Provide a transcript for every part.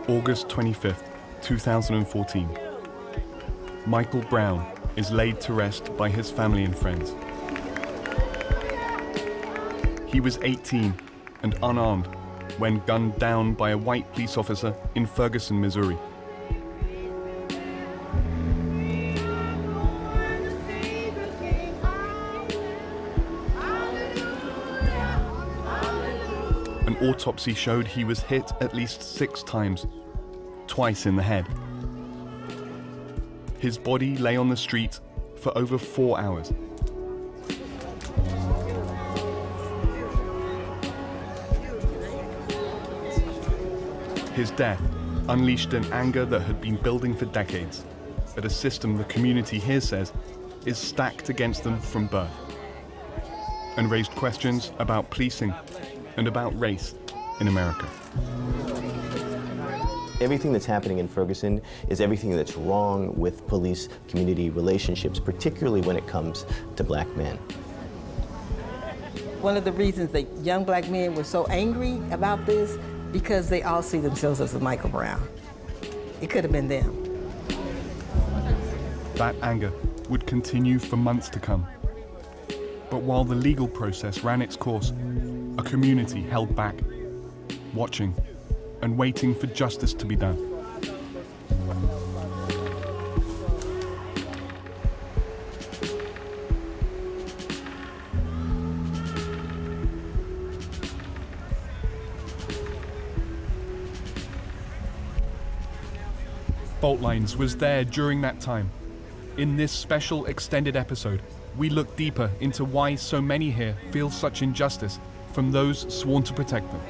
August 25th, 2014. Michael Brown is laid to rest by his family and friends. He was 18 and unarmed when gunned down by a white police officer in Ferguson, Missouri. An autopsy showed he was hit at least 6 times, twice in the head. His body lay on the street for over 4 hours. His death unleashed an anger that had been building for decades at a system the community here says is stacked against them from birth, and raised questions about policing and about race in America. Everything that's happening in Ferguson is everything that's wrong with police-community relationships, particularly when it comes to black men. One of the reasons that young black men were so angry about this, because they all see themselves as a Michael Brown. It could have been them. That anger would continue for months to come. But while the legal process ran its course, a community held back, watching and waiting for justice to be done. Fault Lines was there during that time. In this special extended episode, we look deeper into why so many here feel such injustice from those sworn to protect them.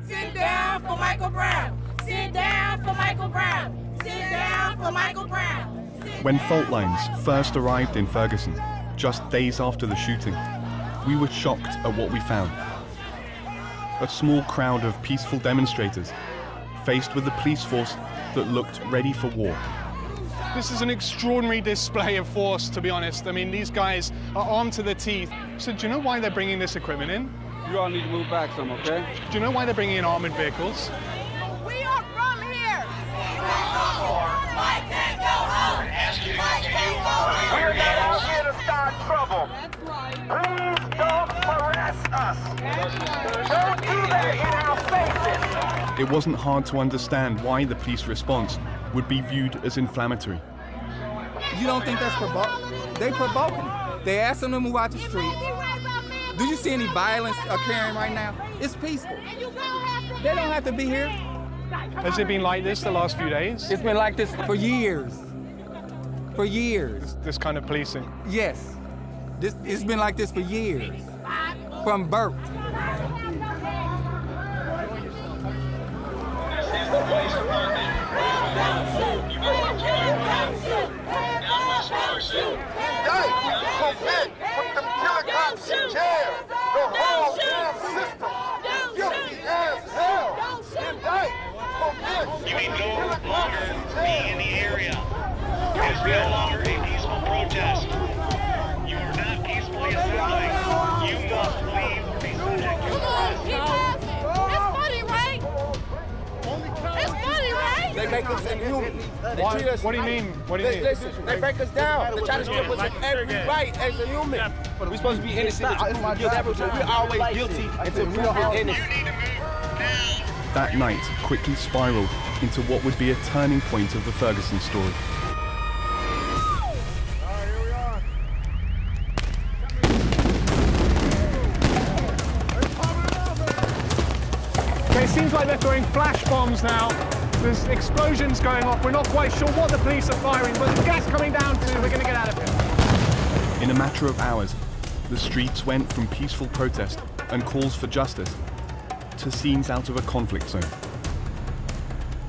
Sit down for Michael Brown. Sit down for Michael Brown. Sit down for Michael Brown. When Fault Lines first arrived in Ferguson, just days after the shooting, we were shocked at what we found. A small crowd of peaceful demonstrators, faced with a police force that looked ready for war. This is an extraordinary display of force, to be honest. I mean, these guys are armed to the teeth. So do you know why they're bringing this equipment in? You all need to move back some, okay? Do you know why they're bringing in armored vehicles? We are from here. Mike can't go home. Mike can't go home. We're not out here to start trouble. That's right. Please don't harass us. Don't do that in our faces. It wasn't hard to understand why the police response would be viewed as inflammatory. You don't think that's provoking? They provoking. They asked them to move out the street. Do you see any violence occurring right now? It's peaceful. They don't have to be here. Has it been like this the last few days? It's been like this for years. For years. This kind of policing? Yes. It's been like this for years. From birth. Commit, put them killer cops in jail. The whole damn system is guilty as hell. Indict, commit. You mean no longer be in the area. It is no longer a peaceful protest. You are not peacefully assembling. You must leave or be subject to arrest. It's funny, right? It's funny, right? They make us inhuman. What do you mean? What do you mean? Listen, they break us down. They try to strip us of every right as a human. We're supposed to be innocent until we're guilty. We're always guilty until we're innocent. You need to move now. That night quickly spiraled into what would be a turning point of the Ferguson story. Okay, it seems like they're throwing flash bombs now. There's explosions going off. We're not quite sure what the police are firing, but the gas coming down too. We're going to get out of here. In a matter of hours, the streets went from peaceful protest and calls for justice to scenes out of a conflict zone.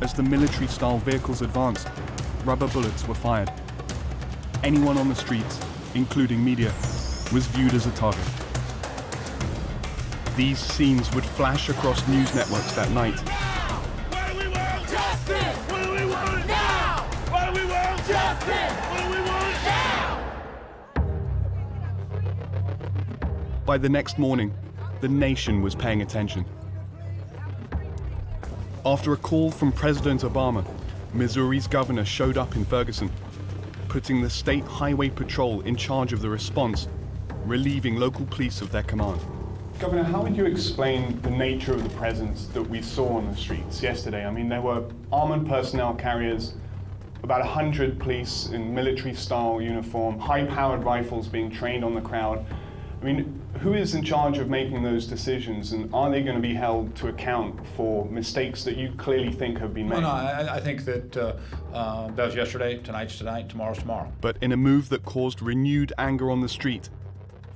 As the military-style vehicles advanced, rubber bullets were fired. Anyone on the streets, including media, was viewed as a target. These scenes would flash across news networks that night. Justice! justice. What do we want? Now. By the next morning, the nation was paying attention. After a call from President Obama, Missouri's governor showed up in Ferguson, putting the state highway patrol in charge of the response, relieving local police of their command. Governor, how would you explain the nature of the presence that we saw on the streets yesterday? I mean, there were armored personnel carriers, about 100 police in military-style uniform, high-powered rifles being trained on the crowd. I mean, who is in charge of making those decisions, and are they going to be held to account for mistakes that you clearly think have been made? No, I think that that was yesterday, tonight's tonight, tomorrow's tomorrow. But in a move that caused renewed anger on the street,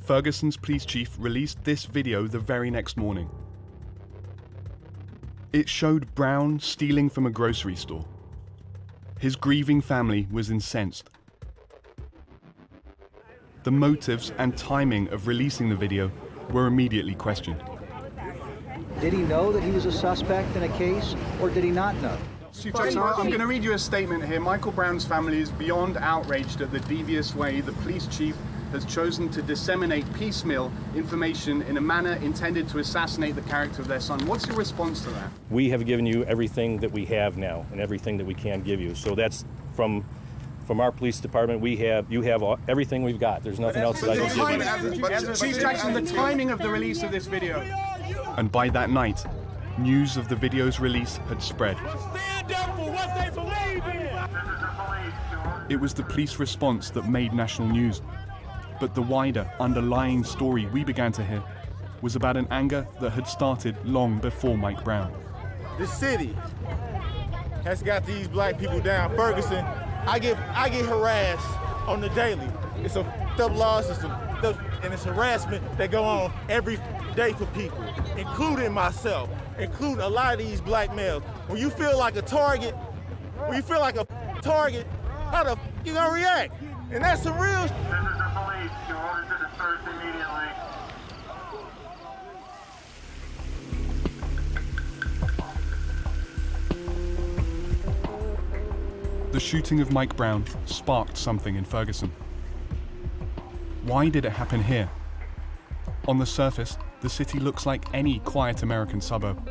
Ferguson's police chief released this video the very next morning. It showed Brown stealing from a grocery store. His grieving family was incensed. The motives and timing of releasing the video were immediately questioned. Did he know that he was a suspect in a case, or did he not know? Chief Jackson, I'm going to read you a statement here. Michael Brown's family is beyond outraged at the devious way the police chief has chosen to disseminate piecemeal information in a manner intended to assassinate the character of their son. What's your response to that? We have given you everything that we have now and everything that we can give you. So that's from our police department. You have everything we've got. There's nothing else that I can give you. Chief Jackson, the timing of the release of this video. And by that night, news of the video's release had spread. Stand up for what they believe in. It was the police response that made national news. But the wider, underlying story we began to hear was about an anger that had started long before Mike Brown. This city has got these black people down. Ferguson, I get harassed on the daily. It's a thug law system, and it's harassment that go on every day for people, including myself, including a lot of these black males. When you feel like a target, how the you gonna react? And that's some real. This is the police. You're ordered to disperse immediately. The shooting of Mike Brown sparked something in Ferguson. Why did it happen here? On the surface, the city looks like any quiet American suburb.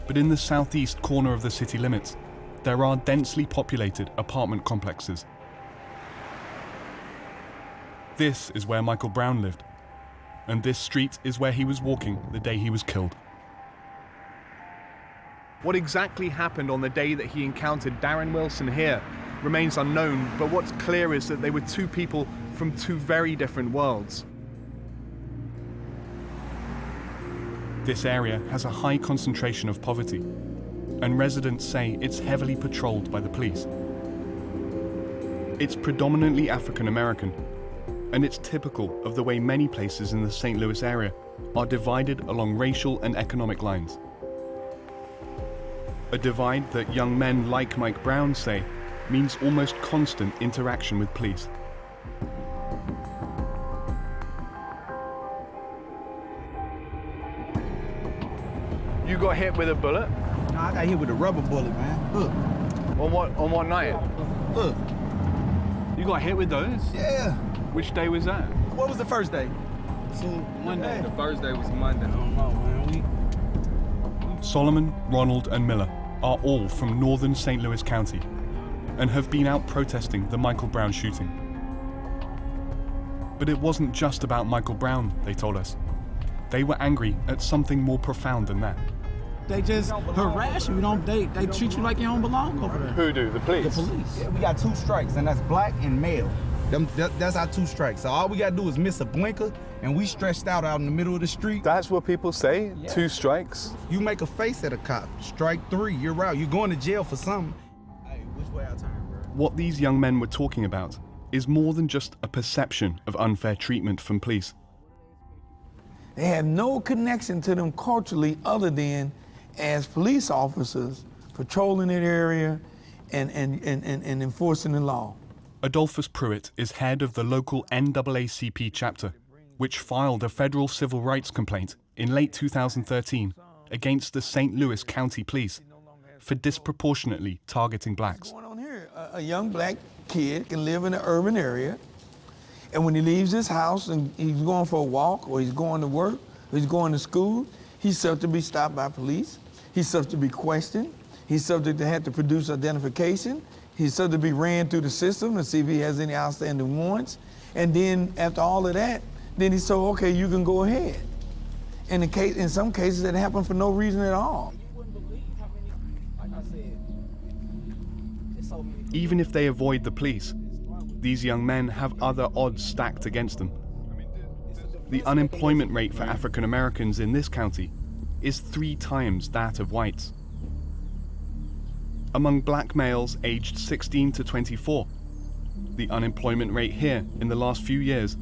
But in the southeast corner of the city limits, there are densely populated apartment complexes. This is where Michael Brown lived, and this street is where he was walking the day he was killed. What exactly happened on the day that he encountered Darren Wilson here remains unknown, but what's clear is that they were two people from two very different worlds. This area has a high concentration of poverty, and residents say it's heavily patrolled by the police. It's predominantly African American, and it's typical of the way many places in the St. Louis area are divided along racial and economic lines. A divide that young men like Mike Brown say means almost constant interaction with police. You got hit with a bullet? No, I got hit with a rubber bullet, man. Look. On what night? Look. You got hit with those? Yeah. Which day was that? What was the first day? Monday. The first day was Monday. I don't know, man. Solomon, Ronald, and Miller are all from northern St. Louis County and have been out protesting the Michael Brown shooting. But it wasn't just about Michael Brown, they told us. They were angry at something more profound than that. They just harass you. They treat you like you don't belong over there. Who do? The police? The police. Yeah, we got 2 strikes, and that's black and male. That's our 2 strikes. So all we gotta do is miss a blinker, and we stretched out in the middle of the street. That's what people say? Yeah. 2 strikes? You make a face at a cop. Strike 3, you're out. You're going to jail for something. Hey, which way I turn, bro? What these young men were talking about is more than just a perception of unfair treatment from police. They have no connection to them culturally other than as police officers patrolling that area and enforcing the law. Adolphus Pruitt is head of the local NAACP chapter, which filed a federal civil rights complaint in late 2013 against the St. Louis County Police, for disproportionately targeting blacks. What's going on here? A young black kid can live in an urban area, and when he leaves his house and he's going for a walk, or he's going to work, or he's going to school, he's subject to be stopped by police. He's subject to be questioned. He's subject to have to produce identification. He's subject to be ran through the system to see if he has any outstanding warrants. And then after all of that, then he's told, okay, you can go ahead. And in some cases, it happened for no reason at all. Even if they avoid the police, these young men have other odds stacked against them. The unemployment rate for African Americans in this county is 3 times that of whites. Among black males aged 16 to 24, the unemployment rate here in the last few years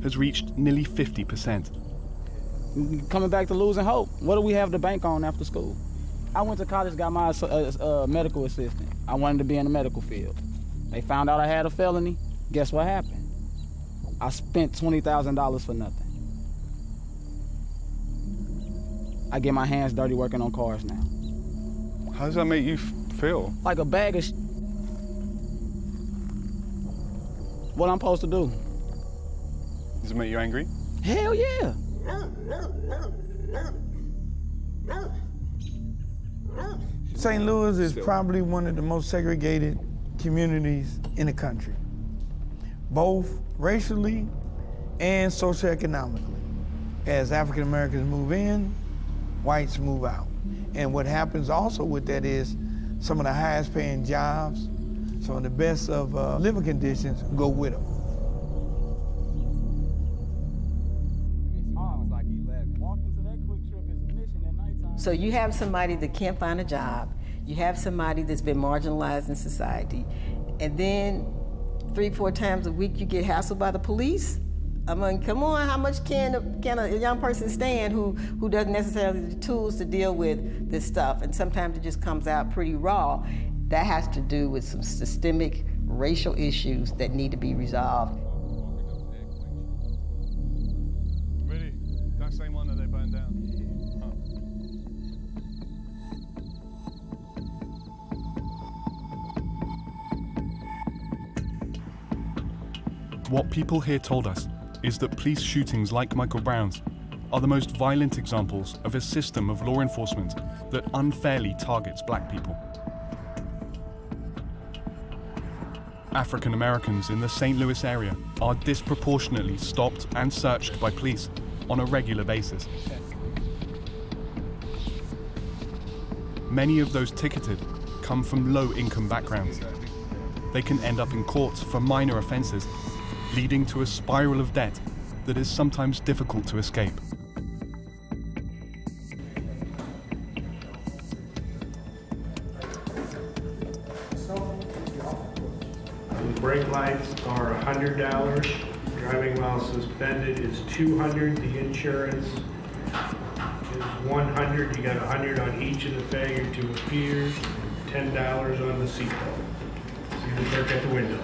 has reached nearly 50%. Coming back to losing hope. What do we have to bank on after school? I went to college, got my medical assistant. I wanted to be in the medical field. They found out I had a felony. Guess what happened? I spent $20,000 for nothing. I get my hands dirty working on cars now. How does that make you feel? Like a bag of What I'm supposed to do? Does it make you angry? Hell yeah. St. Louis is probably one of the most segregated communities in the country, both racially and socioeconomically. As African Americans move in, whites move out. And what happens also with that is some of the highest paying jobs, some of the best of living conditions go with them. So you have somebody that can't find a job, you have somebody that's been marginalized in society, and then 3-4 times a week you get hassled by the police? I mean, come on, how much can a young person stand who doesn't necessarily have the tools to deal with this stuff? And sometimes it just comes out pretty raw. That has to do with some systemic racial issues that need to be resolved. Really? That same one that they burned down? What people here told us is that police shootings like Michael Brown's are the most violent examples of a system of law enforcement that unfairly targets black people. African Americans in the St. Louis area are disproportionately stopped and searched by police on a regular basis. Many of those ticketed come from low-income backgrounds. They can end up in court for minor offenses, leading to a spiral of debt that is sometimes difficult to escape. Brake lights are $100. Driving while suspended is $200. The insurance is $100. You got $100 on each of the failure to appear. $10 on the seatbelt. See the clerk at the window.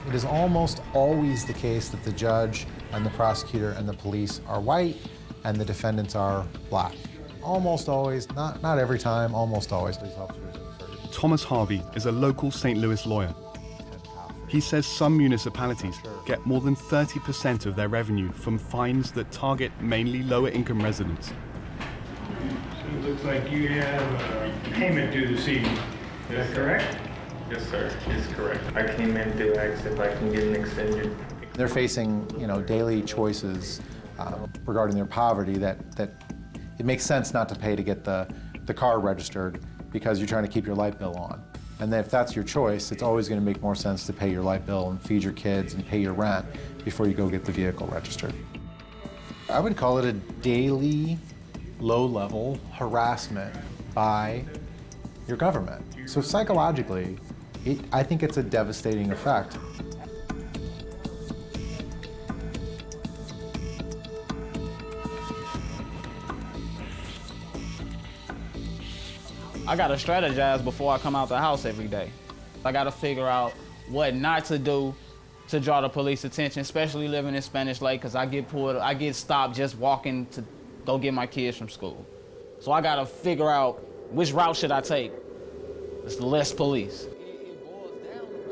It is almost always the case that the judge and the prosecutor and the police are white and the defendants are black. Almost always, not every time, almost always. Thomas Harvey is a local St. Louis lawyer. He says some municipalities get more than 30% of their revenue from fines that target mainly lower-income residents. So it looks like you have a payment due this evening. Is that correct? Yes, sir. It's correct. I came in to ask if I can get an extension. They're facing, daily choices regarding their poverty that it makes sense not to pay to get the car registered because you're trying to keep your light bill on. And if that's your choice, it's always going to make more sense to pay your light bill and feed your kids and pay your rent before you go get the vehicle registered. I would call it a daily, low-level harassment by your government. So psychologically, I think it's a devastating effect. I gotta strategize before I come out the house every day. I gotta figure out what not to do to draw the police attention, especially living in Spanish Lake, because I get stopped just walking to go get my kids from school. So I gotta figure out which route should I take. It's less police.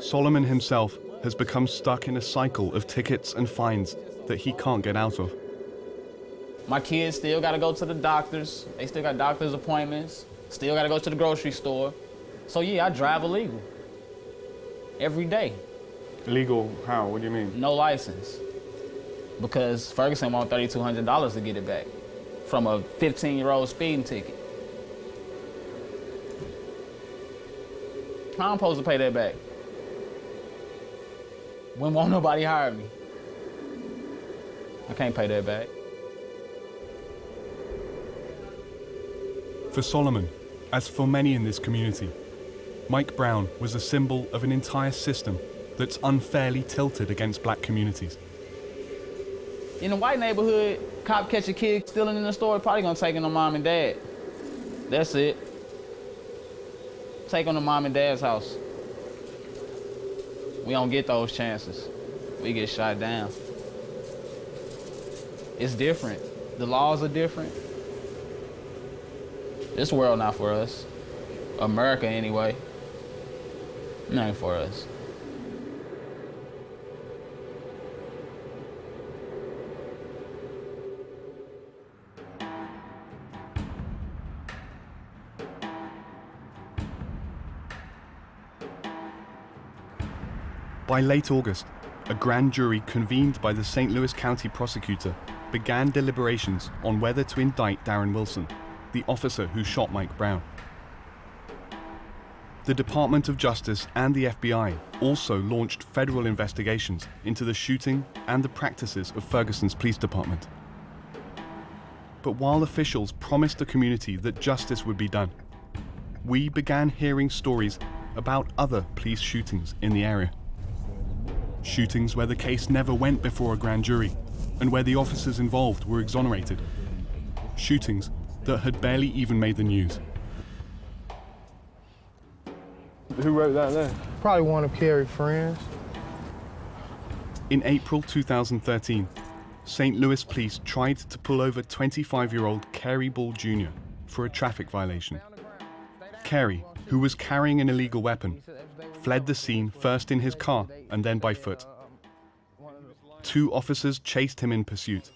Solomon himself has become stuck in a cycle of tickets and fines that he can't get out of. My kids still gotta go to the doctors. They still got doctor's appointments. Still gotta go to the grocery store. So yeah, I drive illegal. Every day. Illegal how? What do you mean? No license. Because Ferguson want $3,200 to get it back from a 15-year-old speeding ticket. How I'm supposed to pay that back? When won't nobody hire me? I can't pay that back. For Solomon, as for many in this community, Mike Brown was a symbol of an entire system that's unfairly tilted against black communities. In a white neighborhood, cop catch a kid stealing in the store, probably gonna take him to mom and dad. That's it. Take him to mom and dad's house. We don't get those chances. We get shot down. It's different. The laws are different. This world not for us. America anyway. It ain't for us. By late August, a grand jury convened by the St. Louis County prosecutor began deliberations on whether to indict Darren Wilson, the officer who shot Mike Brown. The Department of Justice and the FBI also launched federal investigations into the shooting and the practices of Ferguson's police department. But while officials promised the community that justice would be done, we began hearing stories about other police shootings in the area. Shootings where the case never went before a grand jury and where the officers involved were exonerated. Shootings that had barely even made the news. Who wrote that there? Probably one of Kerry's friends. In April 2013, St. Louis police tried to pull over 25-year-old Kerry Ball Jr. for a traffic violation. Kerry, who was carrying an illegal weapon, fled the scene first in his car and then by foot. Two officers chased him in pursuit.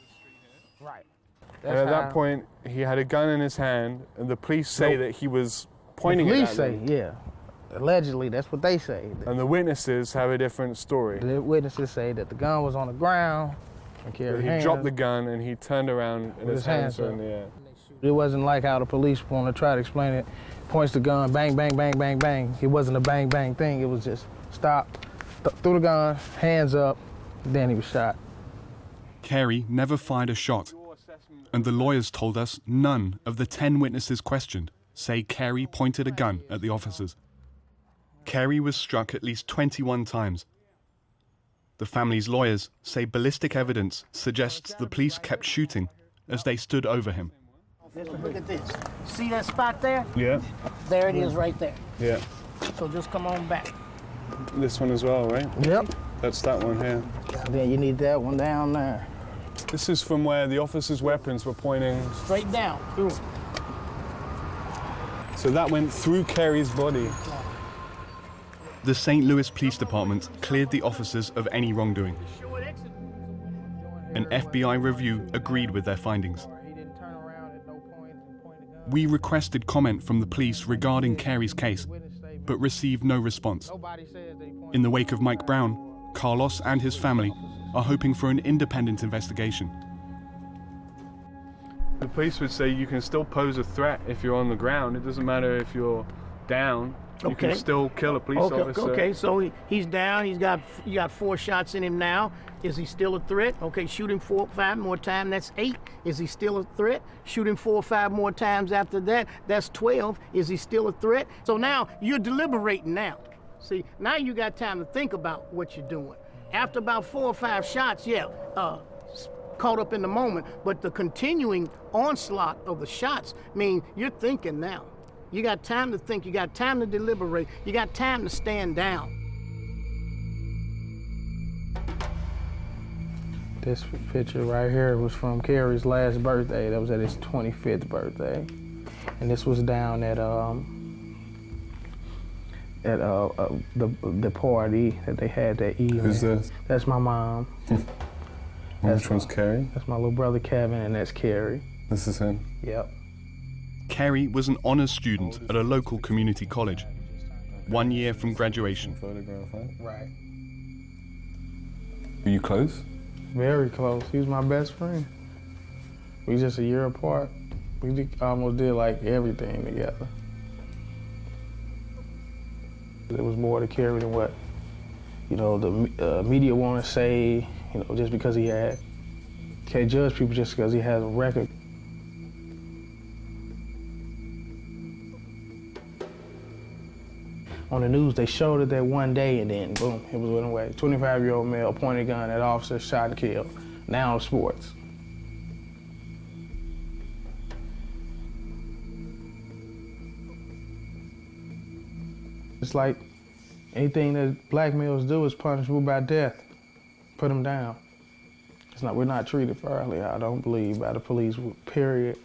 And at that point, he had a gun in his hand, and the police say that he was pointing it at them. The police say, yeah. Allegedly, that's what they say. And the witnesses have a different story. The witnesses say that the gun was on the ground. And he dropped the gun and he turned around and his hands were in the air. It wasn't like how the police want to try to explain it. Points the gun, bang, bang, bang, bang, bang. It wasn't a bang, bang thing. It was just stop, threw the gun, hands up, then he was shot. Kerry never fired a shot, and the lawyers told us none of the 10 witnesses questioned say Kerry pointed a gun at the officers. Kerry was struck at least 21 times. The family's lawyers say ballistic evidence suggests the police kept shooting as they stood over him. Look at this. See that spot there? Yeah. There it is right there. Yeah. So just come on back. This one as well, right? Yep. That's that one here. Then you need that one down there. This is from where the officers' weapons were pointing. Straight down, through. So that went through Kerry's body. The St. Louis Police Department cleared the officers of any wrongdoing. An FBI review agreed with their findings. We requested comment from the police regarding Kerry's case, but received no response. In the wake of Mike Brown, Carlos and his family are hoping for an independent investigation. The police would say you can still pose a threat if you're on the ground. It doesn't matter if you're down. You can still kill a police officer. Okay, so he's down. You got 4 shots in him now. Is he still a threat? Okay, shoot him 4 or 5 more times. That's 8. Is he still a threat? Shoot him 4 or 5 more times after that. That's 12. Is he still a threat? So now you're deliberating now. See, now you got time to think about what you're doing. After about 4 or 5 shots, caught up in the moment, but the continuing onslaught of the shots mean you're thinking now. You got time to think, you got time to deliberate, you got time to stand down. This picture right here was from Kerry's last birthday. That was at his 25th birthday. And this was down at the party that they had that evening. Who's this? That's my mom. Which one's Carrie? That's my little brother Kevin, and that's Carrie. This is him? Yep. Carrie was an honors student at a local community college, 1 year from graduation. Right. Were you close? Very close. He was my best friend. We just a year apart. We almost did like everything together. There was more to Carrie than what, you know, the media want to say, you know, just because he had. Can't judge people just because he has a record. On the news, they showed it that one day, and then boom, it was went away. 25-year-old male pointed gun at officer, shot and killed. Now sports. It's like anything that black males do is punishable by death. Put them down. It's not. We're not treated fairly, I don't believe, by the police, period.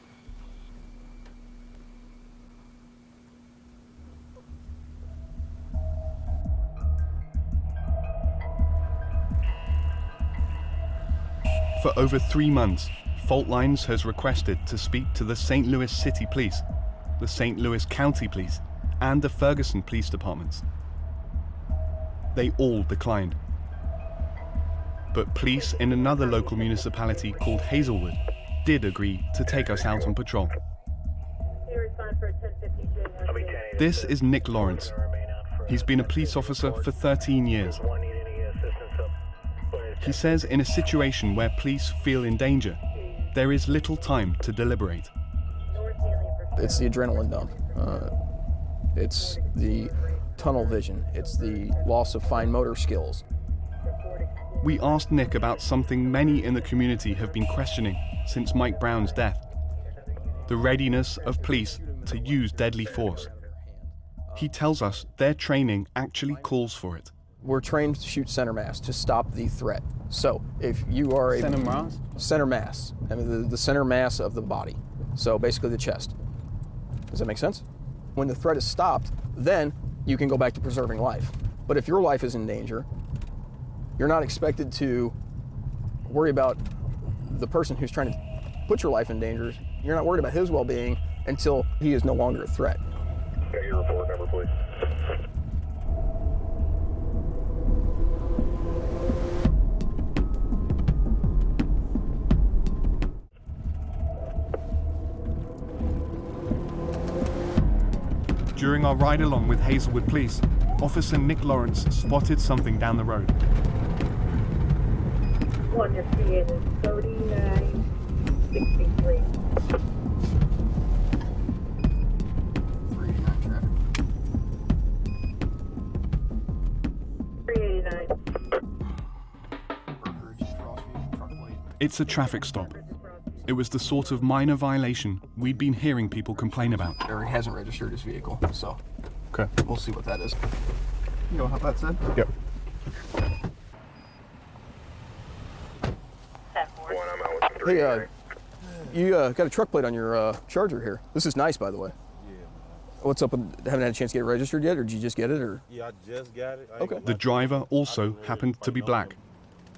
For over 3 months, Fault Lines has requested to speak to the St. Louis City Police, the St. Louis County Police, and the Ferguson Police Departments. They all declined. But police in another local municipality called Hazelwood did agree to take us out on patrol. This is Nick Lawrence. He's been a police officer for 13 years. He says in a situation where police feel in danger, there is little time to deliberate. It's the adrenaline dump. It's the tunnel vision. It's the loss of fine motor skills. We asked Nick about something many in the community have been questioning since Mike Brown's death: the readiness of police to use deadly force. He tells us their training actually calls for it. We're trained to shoot center mass to stop the threat. So if you are a... Center mass? Center mass. I mean, the center mass of the body. So basically the chest. Does that make sense? When the threat is stopped, then you can go back to preserving life. But if your life is in danger, you're not expected to worry about the person who's trying to put your life in danger. You're not worried about his well-being until he is no longer a threat. Got your report number, please. During our ride along with Hazelwood Police, Officer Nick Lawrence spotted something down the road. One to see it is 3963. It's a traffic stop. It was the sort of minor violation we'd been hearing people complain about. Or he hasn't registered his vehicle, so okay, we'll see what that is. You know how that's said? Yep. Hey, you got a truck plate on your Charger here. This is nice, by the way. Yeah. What's up with, haven't had a chance to get it registered yet, or did you just get it, or? Yeah, I just got it. Okay. The driver also happened to be black.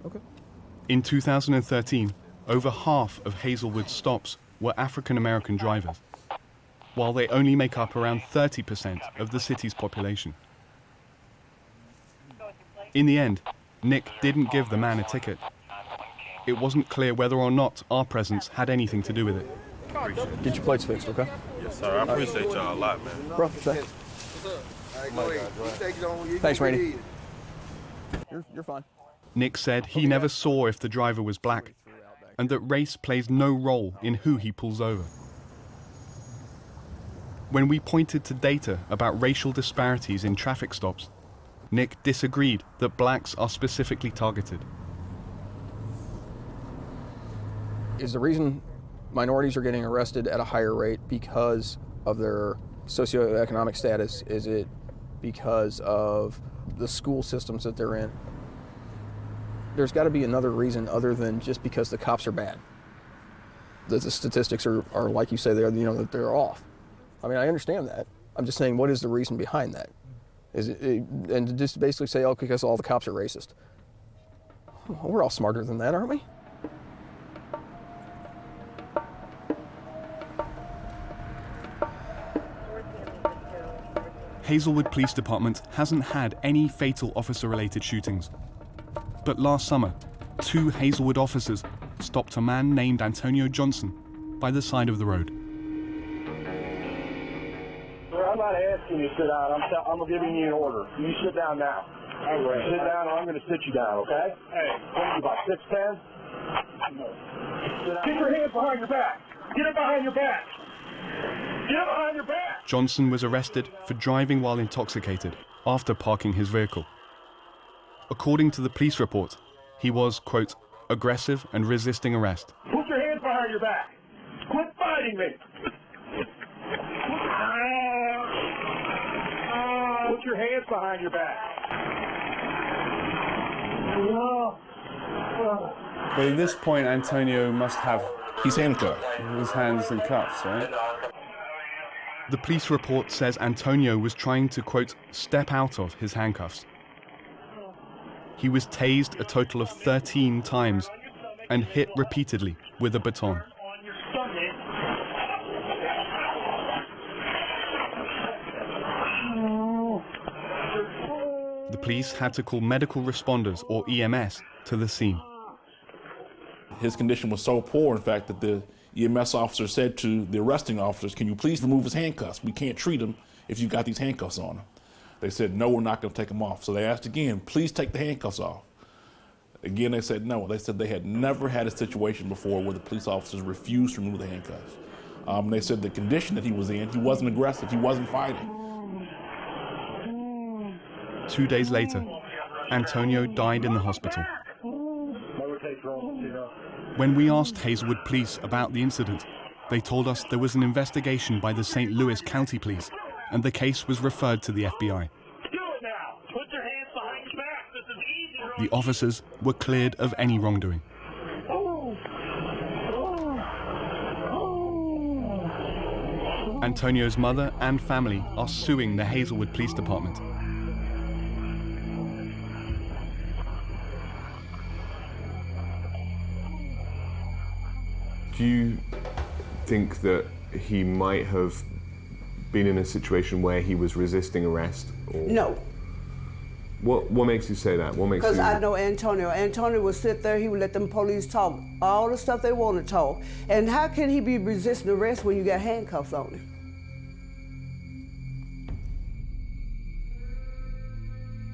Okay. In 2013, over half of Hazelwood's stops were African-American drivers, while they only make up around 30% of the city's population. In the end, Nick didn't give the man a ticket. It wasn't clear whether or not our presence had anything to do with it. Get your plates fixed, okay? Yes, sir. I appreciate y'all a lot, man. Bro, thanks. Thanks, Randy. You're fine. Nick said he never saw if the driver was black, and that race plays no role in who he pulls over. When we pointed to data about racial disparities in traffic stops, Nick disagreed that blacks are specifically targeted. Is the reason minorities are getting arrested at a higher rate because of their socioeconomic status? Is it because of the school systems that they're in? There's got to be another reason other than just because the cops are bad. The statistics are like you say, that they're off. I mean, I understand that. I'm just saying, what is the reason behind that? Is it, and to just basically say, oh, because all the cops are racist. We're all smarter than that, aren't we? Hazelwood Police Department hasn't had any fatal officer-related shootings. But last summer, 2 Hazelwood officers stopped a man named Antonio Johnson by the side of the road. Sir, I'm not asking you to sit down. I'm giving you an order. You sit down now. All right. Sit down or I'm going to sit you down, okay? Hey. What are you, about 6'10"? Keep your hands behind your back. Get it behind your back. Get it behind your back. Johnson was arrested for driving while intoxicated after parking his vehicle. According to the police report, he was, quote, aggressive and resisting arrest. Put your hands behind your back. Quit fighting me. Put your hands behind your back. But at this point, Antonio must have... He's handcuffed. His hands in cuffs, right? The police report says Antonio was trying to, quote, step out of his handcuffs. He was tased a total of 13 times and hit repeatedly with a baton. The police had to call medical responders, or EMS, to the scene. His condition was so poor, in fact, that the EMS officer said to the arresting officers, can you please remove his handcuffs? We can't treat him if you've got these handcuffs on him. They said, no, we're not going to take them off. So they asked again, please take the handcuffs off. Again, they said no. They said they had never had a situation before where the police officers refused to remove the handcuffs. They said the condition that he was in, he wasn't aggressive, he wasn't fighting. 2 days later, Antonio died in the hospital. When we asked Hazelwood Police about the incident, they told us there was an investigation by the St. Louis County Police, and the case was referred to the FBI. The officers were cleared of any wrongdoing. Antonio's mother and family are suing the Hazelwood Police Department. Do you think that he might have been in a situation where he was resisting arrest? Or no. What makes you say that? What makes you... Because I know Antonio. Antonio would sit there, he would let them police talk all the stuff they want to talk. And how can he be resisting arrest when you got handcuffs on him?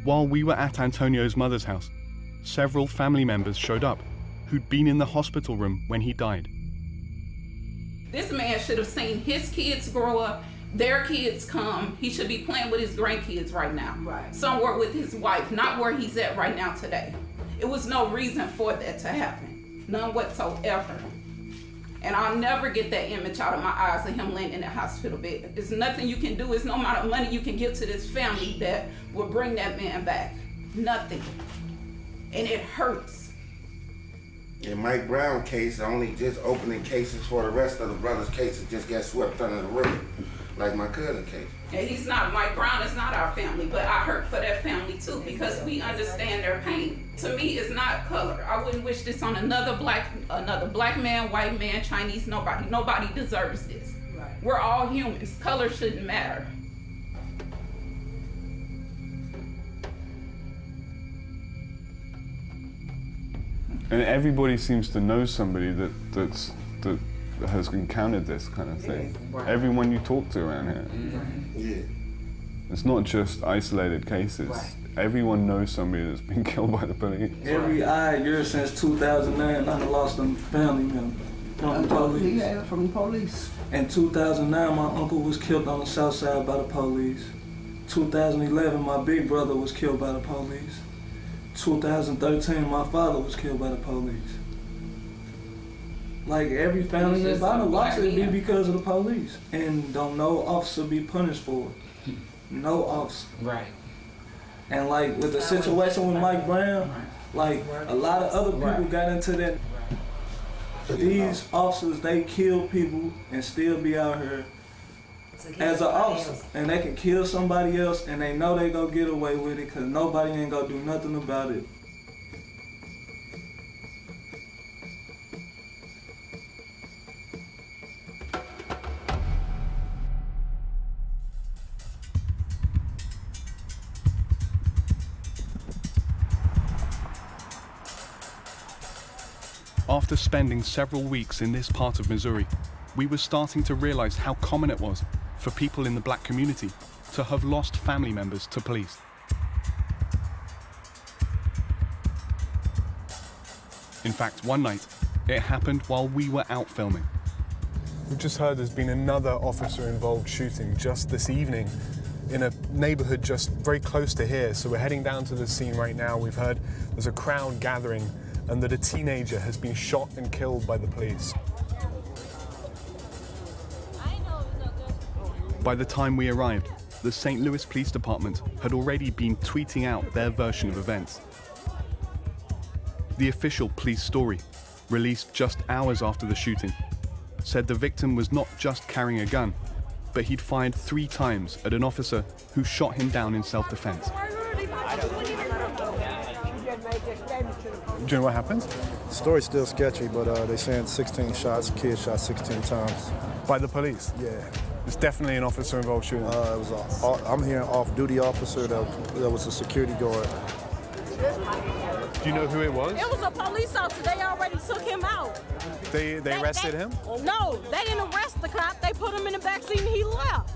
While we were at Antonio's mother's house, several family members showed up who'd been in the hospital room when he died. This man should have seen his kids grow up, their kids come. He should be playing with his grandkids right now. Right. Somewhere with his wife, not where he's at right now today. It was no reason for that to happen. None whatsoever. And I'll never get that image out of my eyes of him laying in the hospital bed. There's nothing you can do. There's no amount of money you can give to this family that will bring that man back. Nothing. And it hurts. In Mike Brown case, only just opening cases for the rest of the brothers' cases just got swept under the rug, like my cousin case. And he's not, Mike Brown is not our family, but I hurt for that family too because we understand their pain. To me, it's not color. I wouldn't wish this on another black man, white man, Chinese, nobody. Nobody deserves this. Right. We're all humans. Color shouldn't matter. And everybody seems to know somebody that has encountered this kind of thing. Right. Everyone you talk to around here. Yeah. It's not just isolated cases. Right. Everyone knows somebody that's been killed by the police. Every year since 2009, I've lost a family member from the police. Yeah, from the police. In 2009, my uncle was killed on the south side by the police. 2011, my big brother was killed by the police. 2013, my father was killed by the police. Like every family that I know lost it be because of the police. And don't no officer be punished for it. No officer. Right. And like with the situation with Mike Brown, like a lot of other people got into that. These officers, they kill people and still be out here as an officer, and they can kill somebody else, and they know they gonna get away with it because nobody ain't gonna do nothing about it. After spending several weeks in this part of Missouri, we were starting to realize how common it was for people in the black community to have lost family members to police. In fact, one night, it happened while we were out filming. We've just heard there's been another officer-involved shooting just this evening in a neighborhood just very close to here. So we're heading down to the scene right now. We've heard there's a crowd gathering and that a teenager has been shot and killed by the police. By the time we arrived, the St. Louis Police Department had already been tweeting out their version of events. The official police story, released just hours after the shooting, said the victim was not just carrying a gun, but he'd fired 3 times at an officer who shot him down in self-defense. Do you know what happened? The story's still sketchy, but they're saying 16 shots, kid shot 16 times. By the police? Yeah. It's definitely an officer-involved shooting. I'm hearing off-duty officer that was a security guard. Do you know who it was? It was a police officer. They already took him out. They arrested him? No, they didn't arrest the cop. They put him in the back seat and he left.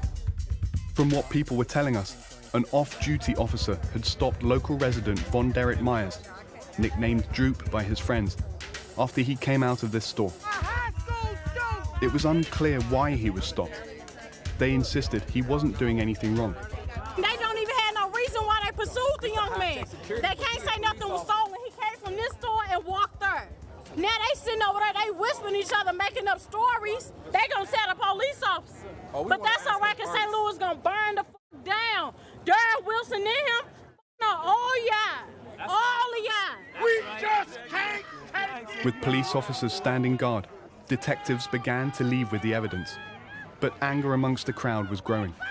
From what people were telling us, an off-duty officer had stopped local resident Von Derek Myers, nicknamed Droop by his friends, after he came out of this store. It was unclear why he was stopped. They insisted he wasn't doing anything wrong. They don't even have no reason why they pursued the young man. They can't say nothing was stolen. He came from this store and walked there. Now they sitting over there, they whispering each other, making up stories. They gonna tell the police officer. But that's all right, because St. Louis gonna burn the fuck down. Darryl Wilson and him, no, all y'all. All of y'all. We just can't take it. With police officers standing guard, detectives began to leave with the evidence. But anger amongst the crowd was growing. I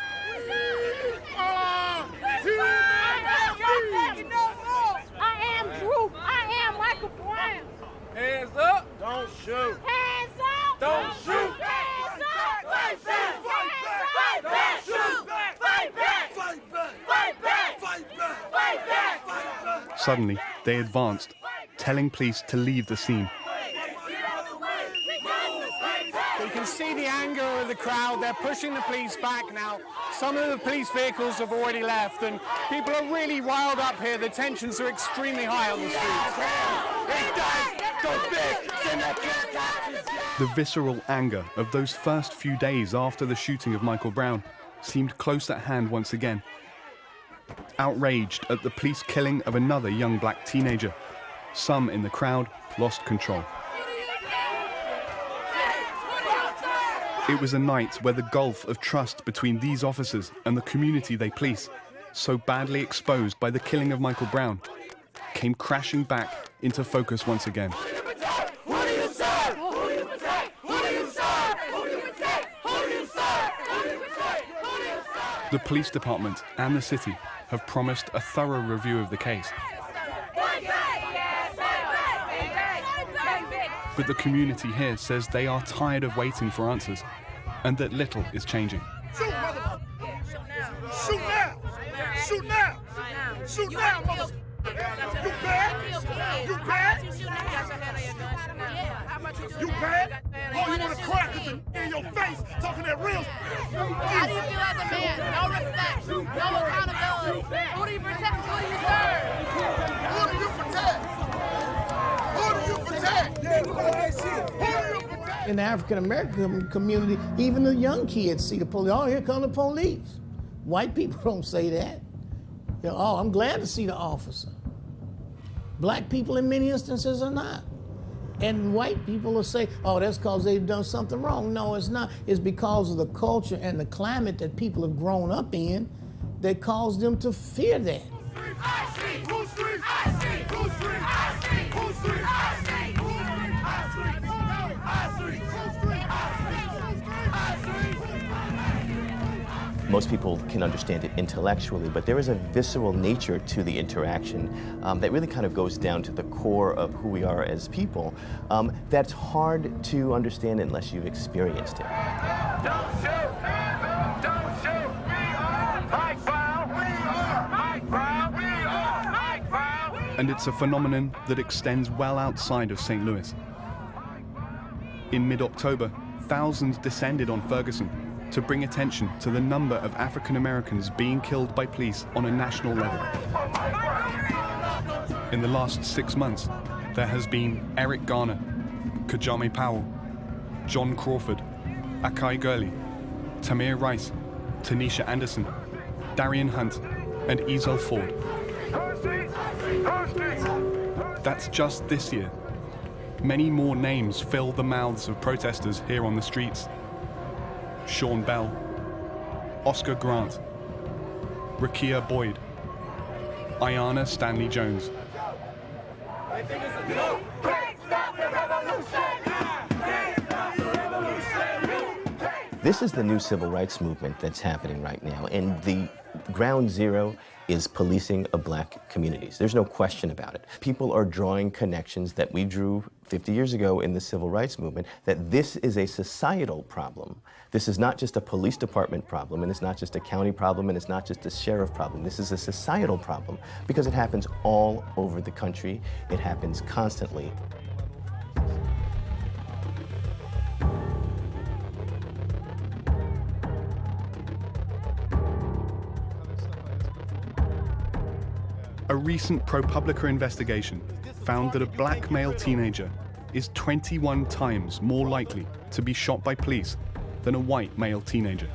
am Drew. I am Michael Brown. Hands up. Don't shoot. Hands up. Don't shoot. Hands up. Fight back. Fight back. Shoot back. Fight back. Fight back. Fight back. Fight back. Fight back. Fight back. Suddenly, they advanced, telling police to leave the scene. You can see the anger of the crowd. They're pushing the police back now. Some of the police vehicles have already left, and people are really riled up here. The tensions are extremely high on the streets. The visceral anger of those first few days after the shooting of Michael Brown seemed close at hand once again. Outraged at the police killing of another young black teenager, some in the crowd lost control. It was a night where the gulf of trust between these officers and the community they police, so badly exposed by the killing of Michael Brown, came crashing back into focus once again. The police department and the city have promised a thorough review of the case. But the community here says they are tired of waiting for answers and that little is changing. Shoot, motherfucker. Shoot now. Shoot now. Shoot now, motherfucker. You bad? You bad? You bad? Oh, you want to crack us in your face, talking that real? How do you feel as a man? No respect, no accountability. Who do you protect? Who do you serve? Who do you protect? Who do you protect? Who do you protect? In the African American community, even the young kids see the police. Oh, here come the police. White people don't say that. You know, oh, I'm glad to see the officer. Black people in many instances are not. And white people will say, oh, that's because they've done something wrong. No, it's not. It's because of the culture and the climate that people have grown up in that caused them to fear that. Most people can understand it intellectually, but there is a visceral nature to the interaction that really kind of goes down to the core of who we are as people. That's hard to understand unless you've experienced it. Don't shoot! Don't shoot! We are Mike Brown! We are Mike Brown! We are Mike Brown! And it's a phenomenon that extends well outside of St. Louis. In mid-October, thousands descended on Ferguson to bring attention to the number of African Americans being killed by police on a national level. In the last 6 months, there has been Eric Garner, Kajame Powell, John Crawford, Akai Gurley, Tamir Rice, Tanisha Anderson, Darian Hunt, and Ezel Ford. That's just this year. Many more names fill the mouths of protesters here on the streets. Sean Bell, Oscar Grant, Rakia Boyd, Ayanna Stanley Jones. This is the new civil rights movement that's happening right now, and the ground zero is policing of black communities. There's no question about it. People are drawing connections that we drew 50 years ago in the civil rights movement, that this is a societal problem. This is not just a police department problem, and it's not just a county problem, and it's not just a sheriff problem. This is a societal problem because it happens all over the country. It happens constantly. A recent ProPublica investigation found that a black male teenager is 21 times more likely to be shot by police than a white male teenager.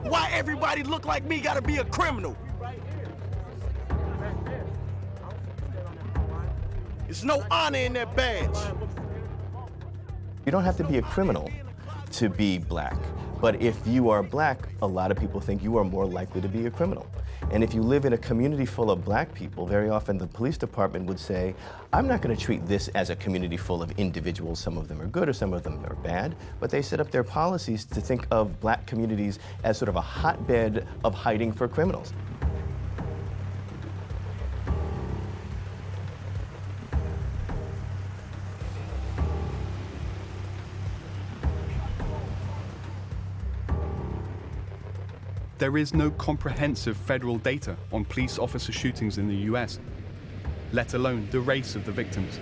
Why everybody look like me gotta be a criminal? There's no honor in that badge. You don't have to be a criminal to be black, but if you are black, a lot of people think you are more likely to be a criminal. And if you live in a community full of black people, very often the police department would say, I'm not going to treat this as a community full of individuals. Some of them are good or some of them are bad, but they set up their policies to think of black communities as sort of a hotbed of hiding for criminals. There is no comprehensive federal data on police officer shootings in the US, let alone the race of the victims.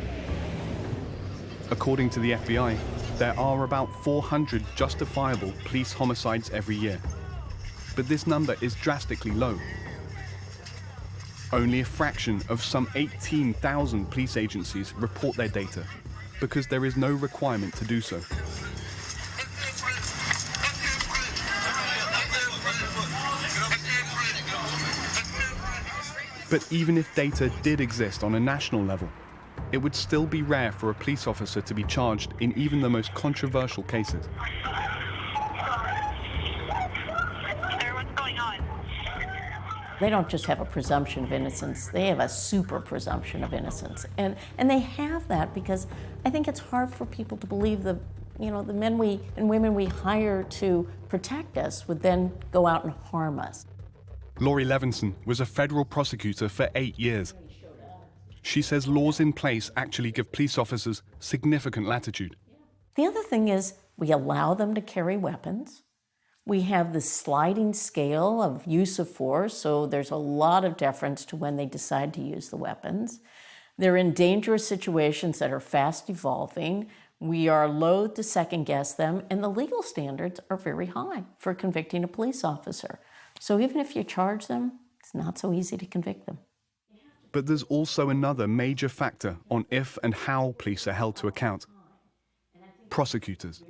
According to the FBI, there are about 400 justifiable police homicides every year. But this number is drastically low. Only a fraction of some 18,000 police agencies report their data because there is no requirement to do so. But even if data did exist on a national level, it would still be rare for a police officer to be charged in even the most controversial cases. They don't just have a presumption of innocence, they have a super presumption of innocence. And they have that because I think it's hard for people to believe the men and women we hire to protect us would then go out and harm us. Lori Levinson was a federal prosecutor for 8 years. She says laws in place actually give police officers significant latitude. The other thing is we allow them to carry weapons. We have the sliding scale of use of force, so there's a lot of deference to when they decide to use the weapons. They're in dangerous situations that are fast evolving. We are loath to second guess them, and the legal standards are very high for convicting a police officer. So even if you charge them, it's not so easy to convict them. But there's also another major factor on if and how police are held to account: prosecutors.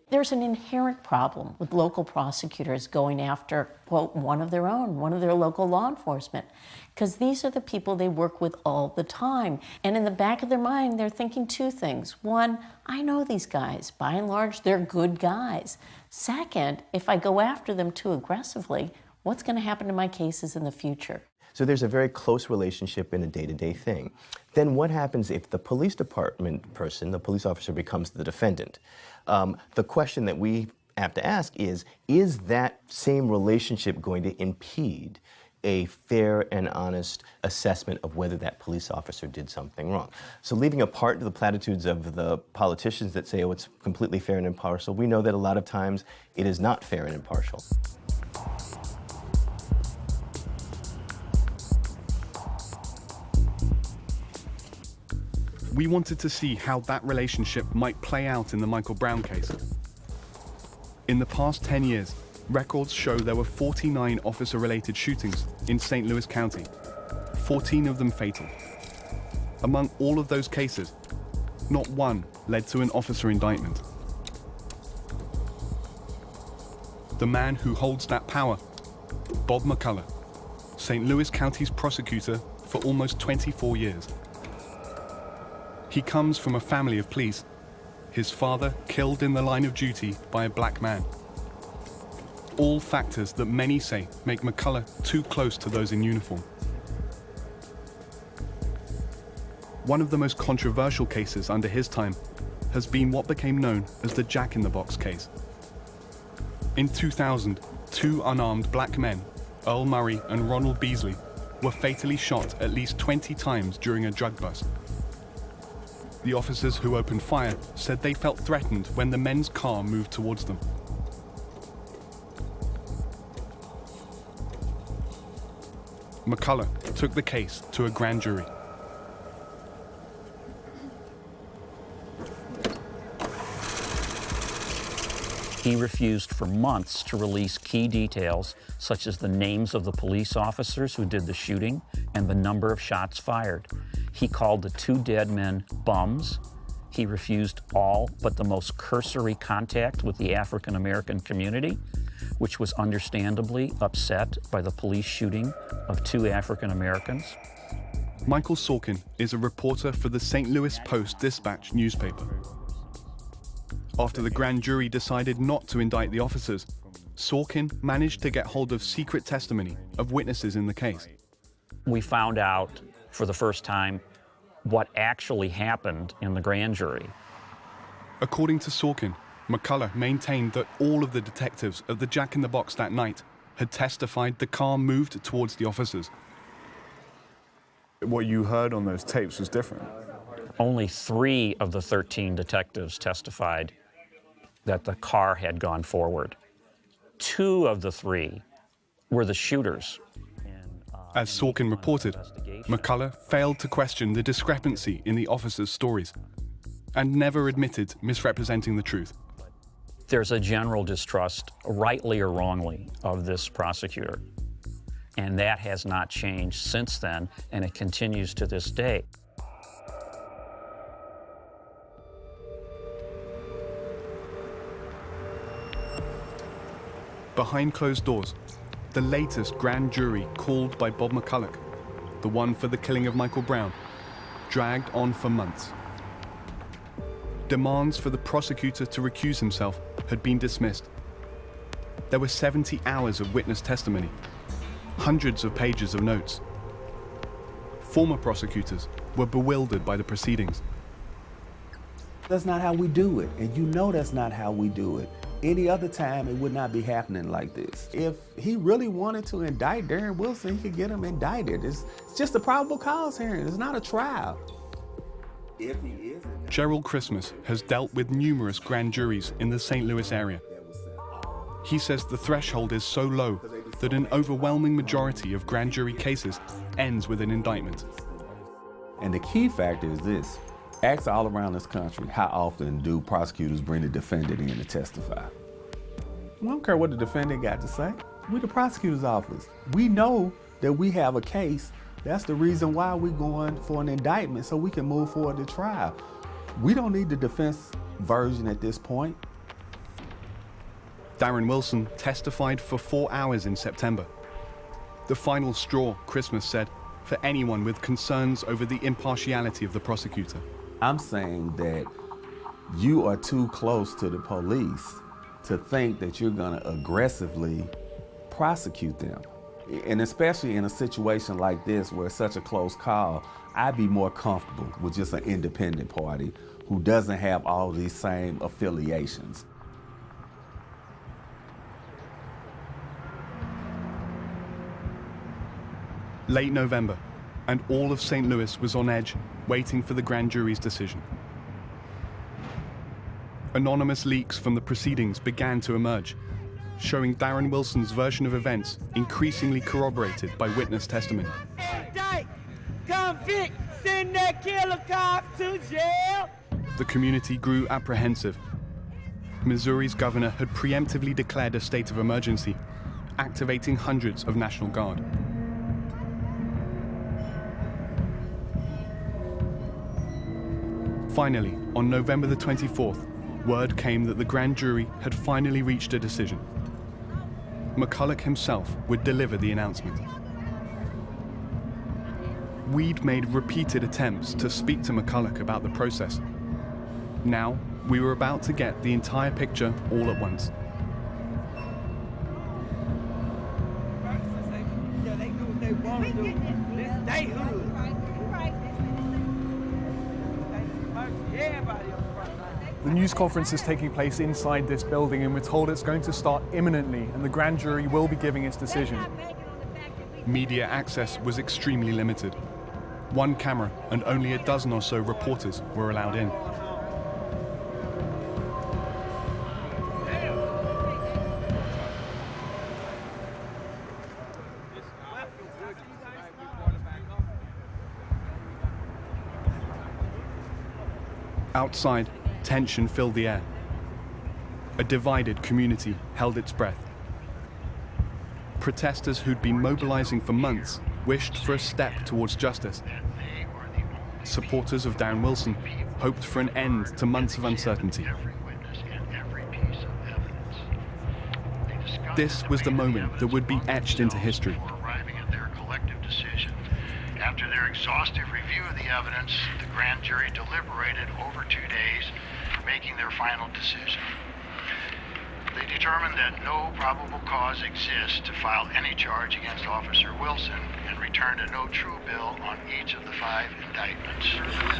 There's an inherent problem with local prosecutors going after, quote, one of their own, one of their local law enforcement, because these are the people they work with all the time. And in the back of their mind, they're thinking two things. One, I know these guys. By and large, they're good guys. Second, if I go after them too aggressively, what's going to happen to my cases in the future? So there's a very close relationship in a day-to-day thing. Then what happens if the police department person, the police officer, becomes the defendant? The question that we have to ask is that same relationship going to impede a fair and honest assessment of whether that police officer did something wrong? So leaving apart the platitudes of the politicians that say, oh, it's completely fair and impartial, we know that a lot of times it is not fair and impartial. We wanted to see how that relationship might play out in the Michael Brown case. In the past 10 years, records show there were 49 officer-related shootings in St. Louis County, 14 of them fatal. Among all of those cases, not one led to an officer indictment. The man who holds that power, Bob McCullough, St. Louis County's prosecutor for almost 24 years. He comes from a family of police. His father killed in the line of duty by a black man. All factors that many say make McCullough too close to those in uniform. One of the most controversial cases under his time has been what became known as the Jack-in-the-Box case. In 2000, two unarmed black men, Earl Murray and Ronald Beasley, were fatally shot at least 20 times during a drug bust. The officers who opened fire said they felt threatened when the men's car moved towards them. McCullough took the case to a grand jury. He refused for months to release key details, such as the names of the police officers who did the shooting and the number of shots fired. He called the two dead men bums. He refused all but the most cursory contact with the African American community, which was understandably upset by the police shooting of two African Americans. Michael Sorkin is a reporter for the St. Louis Post-Dispatch newspaper. After the grand jury decided not to indict the officers, Sorkin managed to get hold of secret testimony of witnesses in the case. We found out for the first time what actually happened in the grand jury. According to Sorkin, McCullough maintained that all of the detectives of the Jack-in-the-Box that night had testified the car moved towards the officers. What you heard on those tapes was different. Only 3 of the 13 detectives testified that the car had gone forward. 2 of the 3 were the shooters. As Sorkin reported, McCullough failed to question the discrepancy in the officers' stories and never admitted misrepresenting the truth. There's a general distrust, rightly or wrongly, of this prosecutor. And that has not changed since then, and it continues to this day. Behind closed doors, the latest grand jury called by Bob McCullough, the one for the killing of Michael Brown, dragged on for months. Demands for the prosecutor to recuse himself had been dismissed. There were 70 hours of witness testimony, hundreds of pages of notes. Former prosecutors were bewildered by the proceedings. That's not how we do it, and you know that's not how we do it. Any other time, it would not be happening like this. If he really wanted to indict Darren Wilson, he could get him indicted. It's just a probable cause hearing. It's not a trial. If he is, Gerald Christmas has dealt with numerous grand juries in the St. Louis area. He says the threshold is so low that an overwhelming majority of grand jury cases ends with an indictment. And the key factor is this. Ask all around this country, how often do prosecutors bring the defendant in to testify? We don't care what the defendant got to say. We're the prosecutor's office. We know that we have a case. That's the reason why we're going for an indictment, so we can move forward to trial. We don't need the defense version at this point. Darren Wilson testified for 4 hours in September. The final straw, Christmas said, for anyone with concerns over the impartiality of the prosecutor. I'm saying that you are too close to the police to think that you're going to aggressively prosecute them. And especially in a situation like this where it's such a close call, I'd be more comfortable with just an independent party who doesn't have all these same affiliations. Late November, and all of St. Louis was on edge, waiting for the grand jury's decision. Anonymous leaks from the proceedings began to emerge, showing Darren Wilson's version of events increasingly corroborated by witness testimony. Indict, convict, send that killer cop to jail. The community grew apprehensive. Missouri's governor had preemptively declared a state of emergency, activating hundreds of National Guard. Finally, on November the 24th, word came that the grand jury had finally reached a decision. McCulloch himself would deliver the announcement. We'd made repeated attempts to speak to McCulloch about the process. Now, we were about to get the entire picture all at once. The news conference is taking place inside this building, and we're told it's going to start imminently, and the grand jury will be giving its decision. Media access was extremely limited. One camera and only a dozen or so reporters were allowed in. Outside, tension filled the air. A divided community held its breath. Protesters who'd been mobilizing for months wished for a step towards justice. Supporters of Darren Wilson hoped for an end to months of uncertainty. This was the moment that would be etched into history. After their exhaustive review of the evidence, the grand jury deliberated over 2 days, making their final decision. They determined that no probable cause exists to file any charge against Officer Wilson and returned a no true bill on each of the 5 indictments.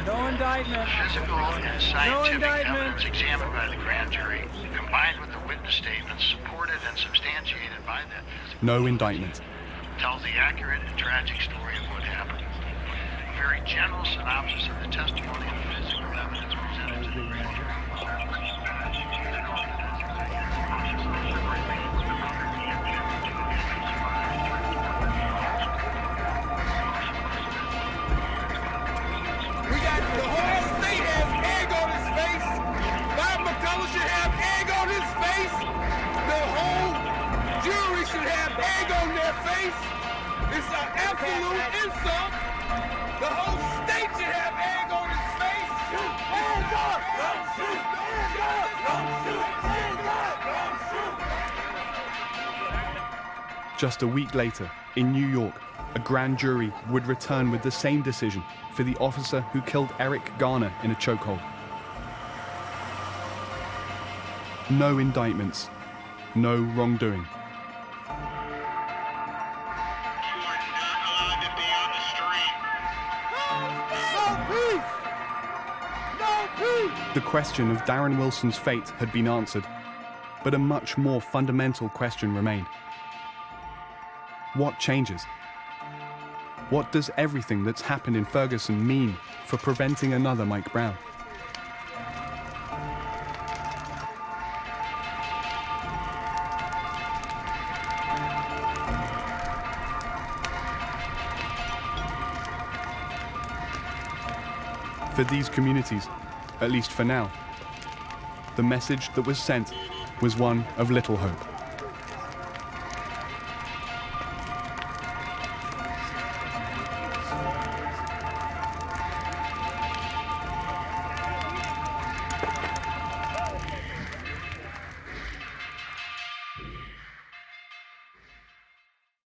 No indictment. Physical and scientific evidence examined by the grand jury, combined with the witness statements supported and substantiated by that physical No indictment. tells the accurate and tragic story of what happened. A very general synopsis of the testimony and physical evidence presented to the grand jury. We got the whole state has egg on his face. Bob McCulloch should have egg on his face. The whole jury should have egg on their face. It's an absolute insult. The whole state should have egg on its face. Shoot, hands up! Don't shoot, hands up! Don't shoot, hands up! Don't shoot. Just a week later, in New York, a grand jury would return with the same decision for the officer who killed Eric Garner in a chokehold. No indictments, no wrongdoing. The question of Darren Wilson's fate had been answered, but a much more fundamental question remained. What changes? What does everything that's happened in Ferguson mean for preventing another Mike Brown? For these communities, at least for now, the message that was sent was one of little hope.